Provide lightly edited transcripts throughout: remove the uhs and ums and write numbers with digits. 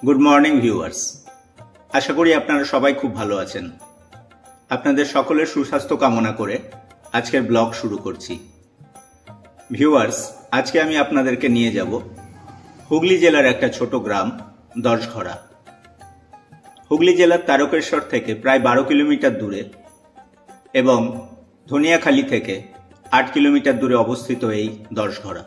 Good morning viewers, আশা করি আপনারা সবাই খুব ভালো আছেন। আপনাদের সকলের সুস্বাস্থ্য কামনা করে আজকের ব্লগ শুরু করছি। ভিউয়ার্স, আজকে আমি আপনাদেরকে নিয়ে যাব হুগলি জেলার একটা ছোট গ্রাম দশঘরা। হুগলি জেলার তারকেশ্বর থেকে প্রায় 12 কিলোমিটার দূরে এবং ধনিয়াখালী থেকে 8 কিলোমিটার দূরে অবস্থিত এই দশঘরা।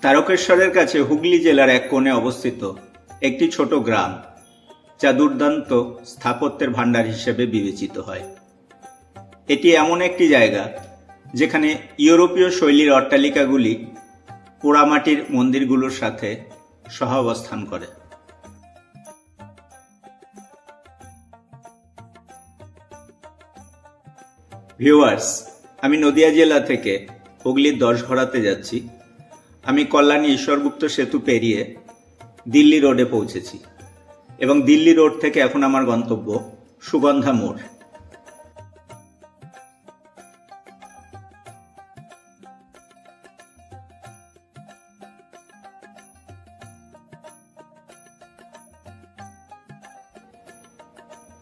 তারকেশ্বরের কাছে হুগলি জেলার এক কোণে অবস্থিত একটি ছোট গ্রাম, যা দুর্দান্ত স্থাপত্যের ভাণ্ডার হিসেবে বিবেচিত হয়। এটি এমন একটি জায়গা যেখানে ইউরোপীয় শৈলীর অট্টালিকাগুলি পোড়ামাটির মন্দিরগুলোর সাথে সহাবস্থান করে। ভিউয়ার্স, আমি নদিয়া জেলা থেকে হুগলির দশঘরাতে যাচ্ছি। আমি কল্যাণী ঈশ্বরগুপ্ত সেতু পেরিয়ে দিল্লি রোডে পৌঁছেছি এবং দিল্লি রোড থেকে এখন আমার গন্তব্য সুগন্ধা মোড়।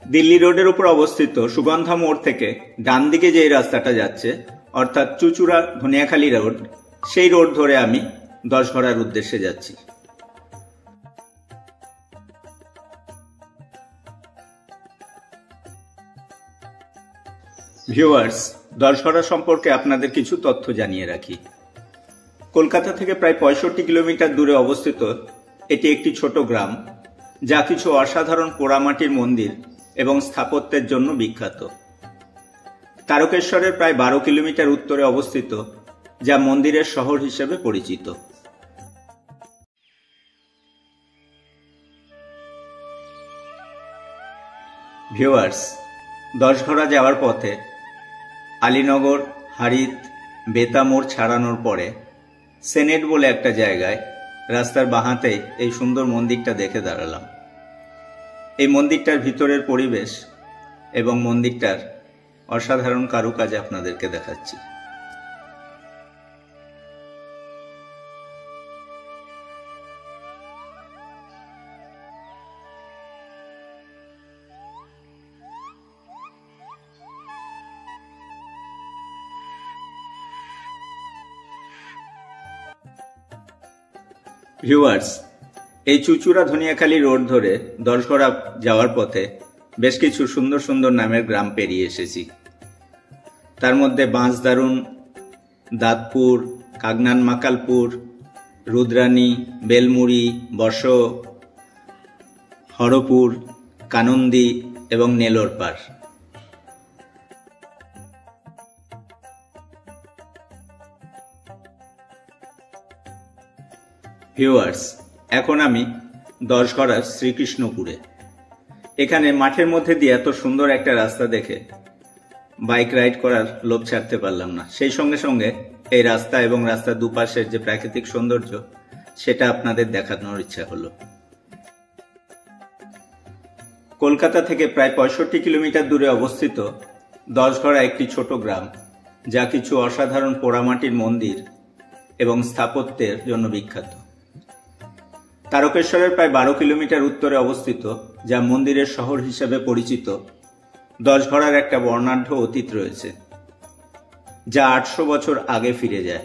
দিল্লি রোডের উপর অবস্থিত সুগন্ধা মোড় থেকে ডান দিকে যে রাস্তাটা যাচ্ছে, অর্থাৎ চুচুড়া ধনিয়াখালী রোড, সেই রোড ধরে আমি দশঘরার উদ্দেশ্যে যাচ্ছি। ভিউয়ার্স, দশঘরা সম্পর্কে আপনাদের কিছু তথ্য জানিয়ে রাখি। কলকাতা থেকে প্রায় 65 কিলোমিটার দূরে অবস্থিত এটি একটি ছোট গ্রাম, যা কিছু অসাধারণ পোড়ামাটির মন্দির এবং স্থাপত্যের জন্য বিখ্যাত। তারকেশ্বরের প্রায় 12 কিলোমিটার উত্তরে অবস্থিত, যা মন্দিরের শহর হিসেবে পরিচিত। ভিউয়ার্স, দশঘরা যাওয়ার পথে আলীনগর, হারিত, বেতামোড় ছাড়ানোর পরে সেনেট বলে একটা জায়গায় রাস্তার বাঁহাতে এই সুন্দর মন্দিরটা দেখে দাঁড়ালাম। এই মন্দিরটার ভিতরের পরিবেশ এবং মন্দিরটার অসাধারণ কারুকাজ আপনাদেরকে দেখাচ্ছি। ভিউয়ার্স, এই চুচুড়া ধনিয়াখালী রোড ধরে দশঘরা যাওয়ার পথে বেশ কিছু সুন্দর সুন্দর নামের গ্রাম পেরিয়ে এসেছি। তার মধ্যে বাঁশদারুন, দাঁতপুর, কাগনান মাকালপুর, রুদ্রানী, বেলমুড়ি, বস, হরপুর, কানন্দি এবং নেলোরপাড়। ভিউয়ার্স, এখন আমি দশঘরার শ্রীকৃষ্ণপুরে। এখানে মাঠের মধ্যে দিয়ে এত সুন্দর একটা রাস্তা দেখে বাইক রাইড করার লোভ ছাড়তে পারলাম না। সেই সঙ্গে সঙ্গে এই রাস্তা এবং রাস্তার দুপাশের যে প্রাকৃতিক সৌন্দর্য, সেটা আপনাদের দেখানোর ইচ্ছা হলো। কলকাতা থেকে প্রায় 65 কিলোমিটার দূরে অবস্থিত দশঘরা একটি ছোট গ্রাম, যা কিছু অসাধারণ পোড়ামাটির মন্দির এবং স্থাপত্যের জন্য বিখ্যাত। তারকেশ্বরের প্রায় 12 কিলোমিটার উত্তরে অবস্থিত, যা মন্দিরের শহর হিসেবে পরিচিত, দশঘরার একটা বর্ণাঢ্য অতীত রয়েছে, যা 800 বছর আগে ফিরে যায়।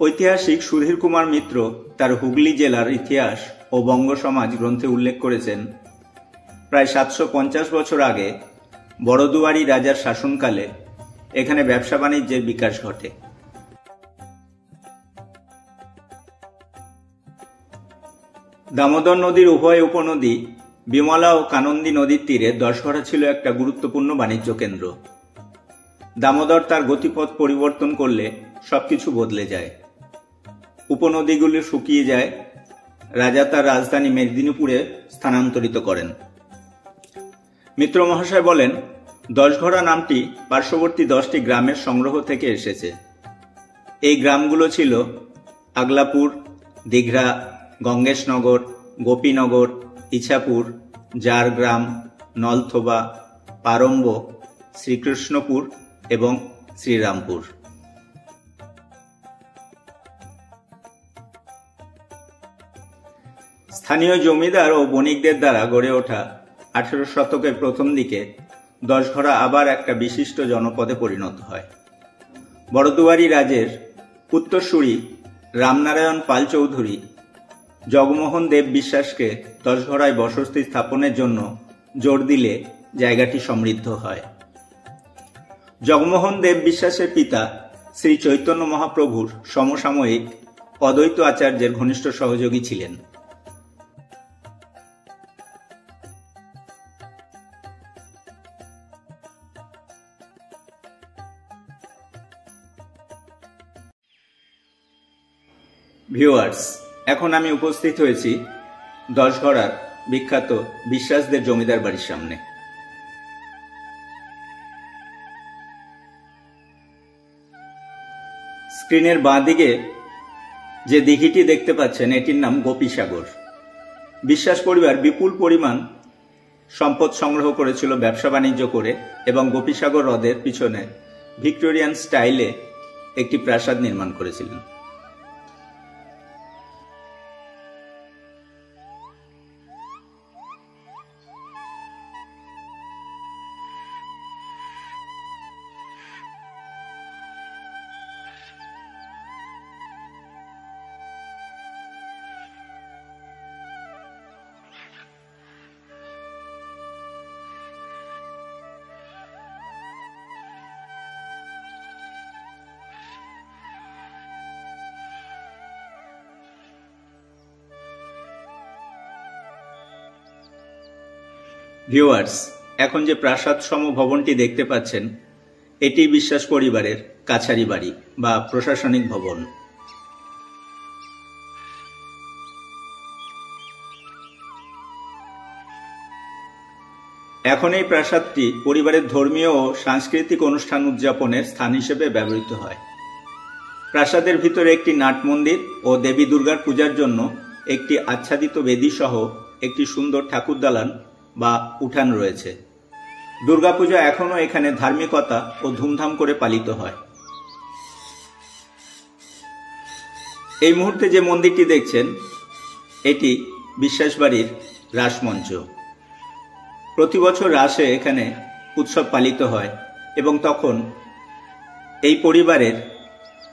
ঐতিহাসিক সুধীর কুমার মিত্র তার হুগলি জেলার ইতিহাস ও বঙ্গ সমাজ গ্রন্থে উল্লেখ করেছেন, প্রায় 750 বছর আগে বড়দুয়ারি রাজার শাসনকালে এখানে ব্যবসা বাণিজ্যের বিকাশ ঘটে। দামোদর নদীর উভয় উপনদী বিমলা ও কানন্দী নদীর তীরে দশঘরা ছিল একটা গুরুত্বপূর্ণ বাণিজ্য কেন্দ্র। দামোদর তার গতিপথ পরিবর্তন করলে সবকিছু বদলে যায়। উপনদীগুলি শুকিয়ে যায়। রাজা তার রাজধানী মেদিনীপুরে স্থানান্তরিত করেন। মিত্র মহাশয় বলেন, দশঘরা নামটি পার্শ্ববর্তী 10টি গ্রামের সংগ্রহ থেকে এসেছে। এই গ্রামগুলো ছিল আগলাপুর, দীঘা, গঙ্গেশনগর, গোপীনগর, ইছাপুর, জারগ্রাম, নলথোবা, পারম্ব শ্রীকৃষ্ণপুর এবং শ্রীরামপুর। স্থানীয় জমিদার ও বণিকদের দ্বারা গড়ে ওঠা 18 শতকের প্রথম দিকে দশঘরা আবার একটা বিশিষ্ট জনপদে পরিণত হয়। বড়দুয়ারি রাজের উত্তরসূরি রামনারায়ণ পাল চৌধুরী জগমোহন দেব বিশ্বাসকে দশঘরায় বসতি স্থাপনের জন্য জোর দিলে জায়গাটি সমৃদ্ধ হয়। জগমোহন দেব বিশ্বাসের পিতা শ্রী চৈতন্য মহাপ্রভুর সমসাময়িক অদ্বৈত আচার্যের ঘনিষ্ঠ সহযোগী ছিলেন। ভিউয়ার্স, এখন আমি উপস্থিত হয়েছি দশঘরার বিখ্যাত বিশ্বাসদের জমিদার বাড়ির সামনে। স্ক্রিনের বাঁ দিকে যে দিঘিটি দেখতে পাচ্ছেন এটির নাম গোপীসাগর। বিশ্বাস পরিবার বিপুল পরিমাণ সম্পদ সংগ্রহ করেছিল ব্যবসা বাণিজ্য করে এবং গোপীসাগর হ্রদের পিছনে ভিক্টোরিয়ান স্টাইলে একটি প্রাসাদ নির্মাণ করেছিলেন। ভিউয়ার্স, এখন যে প্রাসাদ সম ভবনটি দেখতে পাচ্ছেন এটি বিশ্বাস পরিবারের কাছারি বাড়ি বা প্রশাসনিক ভবন। এখন এই প্রাসাদটি পরিবারের ধর্মীয় ও সাংস্কৃতিক অনুষ্ঠান উদযাপনের স্থান হিসেবে ব্যবহৃত হয়। প্রাসাদের ভিতরে একটি নাট মন্দির ও দেবী দুর্গার পূজার জন্য একটি আচ্ছাদিত বেদি সহ একটি সুন্দর ঠাকুর দালান বা উঠান রয়েছে। দুর্গাপূজা এখনো এখানে ধার্মিকতা ও ধুমধাম করে পালিত হয়। এই মুহূর্তে যে মন্দিরটি দেখছেন এটি বিশ্বাস বাড়ির রাসমঞ্চ। প্রতি বছর রাসে এখানে উৎসব পালিত হয় এবং তখন এই পরিবারের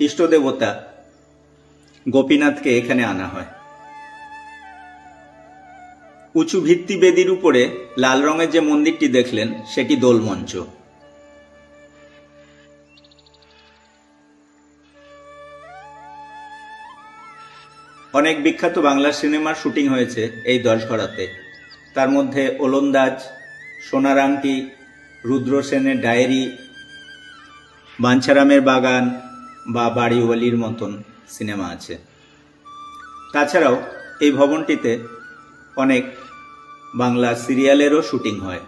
ইষ্টদেবতা গোপীনাথকে এখানে আনা হয়। উঁচু ভিত্তি বেদির উপরে লাল রঙের যে মন্দিরটি দেখলেন সেটি দোলমঞ্চ। অনেক বিখ্যাত বাংলা সিনেমার শুটিং হয়েছে এই দশঘরাতে। তার মধ্যে ওলন্দাজ, সোনার আংটি, রুদ্র সেনের ডায়েরি, বাঞ্ছারামের বাগান বা বাড়িওয়ালির মতন সিনেমা আছে। তাছাড়াও এই ভবনটিতে অনেক বাংলা সিরিয়ালেরও শুটিং হয়।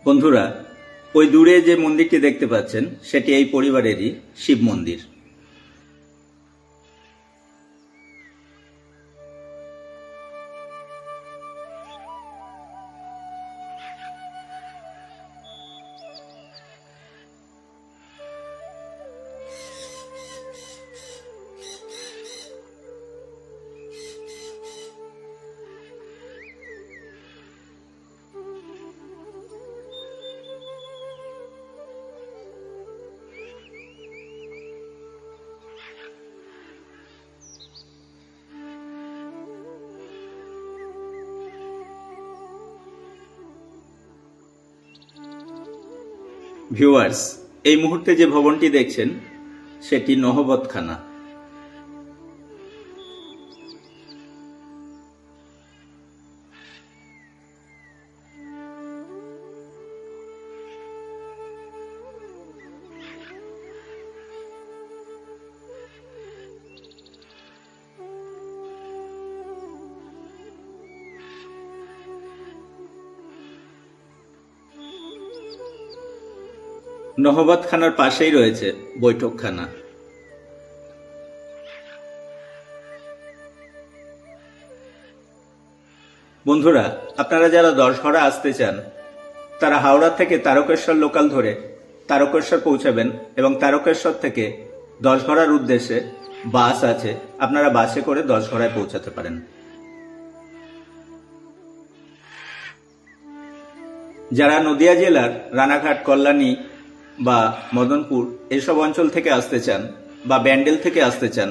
বন্ধুরা, ওই দূরে যে মন্দিরটি দেখতে পাচ্ছেন সেটি এই পরিবারেরই শিব মন্দির। ভিউয়ার্স, এই মুহূর্তে যে ভবনটি দেখছেন সেটি নহবতখানা। নহবতখানার পাশেই রয়েছে বৈঠকখানা। বন্ধুরা, আপনারা যারা দশঘরা আসতে চান তারা হাওড়া থেকে তারকেশ্বর লোকাল ধরে তারকেশ্বর পৌঁছাবেন এবং তারকেশ্বর থেকে দশঘরার উদ্দেশ্যে বাস আছে, আপনারা বাসে করে দশঘরায় পৌঁছাতে পারেন। যারা নদিয়া জেলার রানাঘাট, কল্যাণী বা মদনপুর এসব অঞ্চল থেকে আসতে চান বা ব্যান্ডেল থেকে আসতে চান,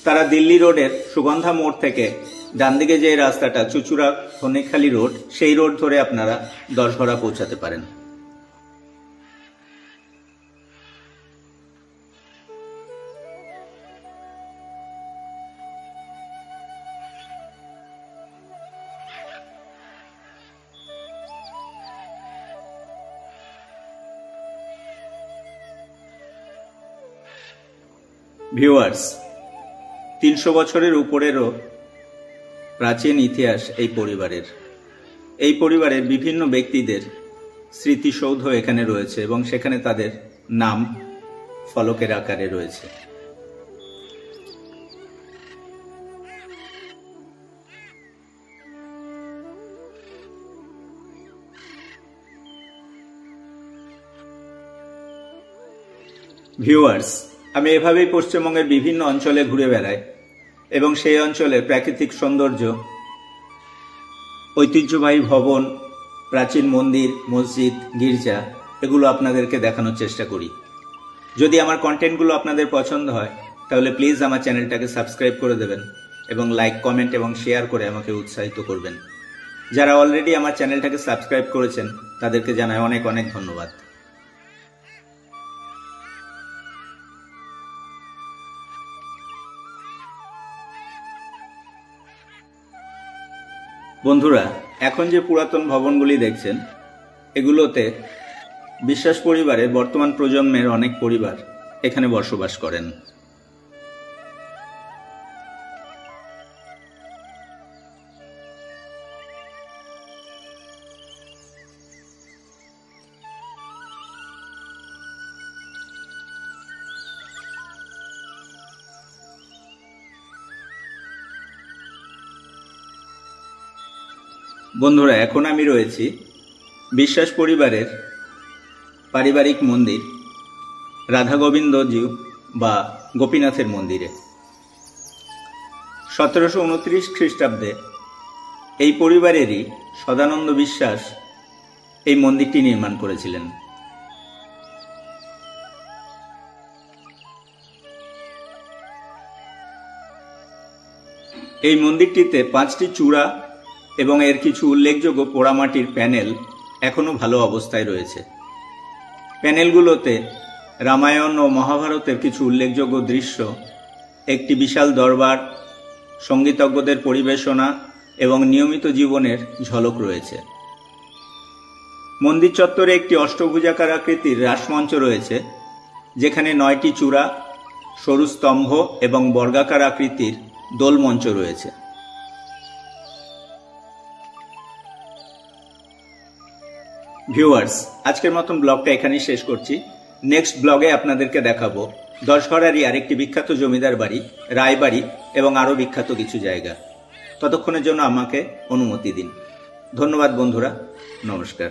তারা দিল্লি রোডের সুগন্ধা মোড় থেকে ডান দিকে যে রাস্তাটা চুচুড়া ধনেখালি রোড, সেই রোড ধরে আপনারা দশঘরা পৌঁছাতে পারেন। ভিউয়ার্স, 300 বছরের উপরেরও প্রাচীন ইতিহাস এই পরিবারের। এই পরিবারের বিভিন্ন ব্যক্তিদের স্মৃতিসৌধ এখানে রয়েছে এবং সেখানে তাদের নাম ফলকের আকারে রয়েছে। ভিউয়ার্স, আমি এভাবেই পশ্চিমবঙ্গের বিভিন্ন অঞ্চলে ঘুরে বেড়াই এবং সেই অঞ্চলের প্রাকৃতিক সৌন্দর্য, ঐতিহ্যবাহী ভবন, প্রাচীন মন্দির, মসজিদ, গির্জা এগুলো আপনাদেরকে দেখানোর চেষ্টা করি। যদি আমার কন্টেন্টগুলো আপনাদের পছন্দ হয় তাহলে প্লিজ আমার চ্যানেলটাকে সাবস্ক্রাইব করে দেবেন এবং লাইক, কমেন্ট এবং শেয়ার করে আমাকে উৎসাহিত করবেন। যারা অলরেডি আমার চ্যানেলটাকে সাবস্ক্রাইব করেছেন তাদেরকে জানাই অনেক অনেক ধন্যবাদ। বন্ধুরা, এখন যে পুরাতন ভবনগুলি দেখছেন এগুলোতে বিশ্বাস পরিবারের বর্তমান প্রজন্মের অনেক পরিবার এখানে বসবাস করেন। বন্ধুরা, এখন আমি রয়েছি বিশ্বাস পরিবারের পারিবারিক মন্দির রাধা গোবিন্দজি বা গোপীনাথের মন্দিরে। 1729 খ্রিস্টাব্দে এই পরিবারেরই সদানন্দ বিশ্বাস এই মন্দিরটি নির্মাণ করেছিলেন। এই মন্দিরটিতে 5টি চূড়া এবং এর কিছু উল্লেখযোগ্য পোড়ামাটির প্যানেল এখনো ভালো অবস্থায় রয়েছে। প্যানেলগুলোতে রামায়ণ ও মহাভারতের কিছু উল্লেখযোগ্য দৃশ্য, একটি বিশাল দরবার, সঙ্গীতজ্ঞদের পরিবেশনা এবং নিয়মিত জীবনের ঝলক রয়েছে। মন্দির চত্বরে একটি অষ্টভুজাকার আকৃতির রাসমঞ্চ রয়েছে, যেখানে 9টি চূড়া, সরু স্তম্ভ এবং বর্গাকার আকৃতির দোলমঞ্চ রয়েছে। ভিউয়ার্স, আজকের মতন ব্লগটা এখানেই শেষ করছি। নেক্সট ব্লগে আপনাদেরকে দেখাবো দশঘরারই আরেকটি বিখ্যাত জমিদার বাড়ি, রায়বাড়ি এবং আরও বিখ্যাত কিছু জায়গা। ততক্ষণের জন্য আমাকে অনুমতি দিন। ধন্যবাদ বন্ধুরা, নমস্কার।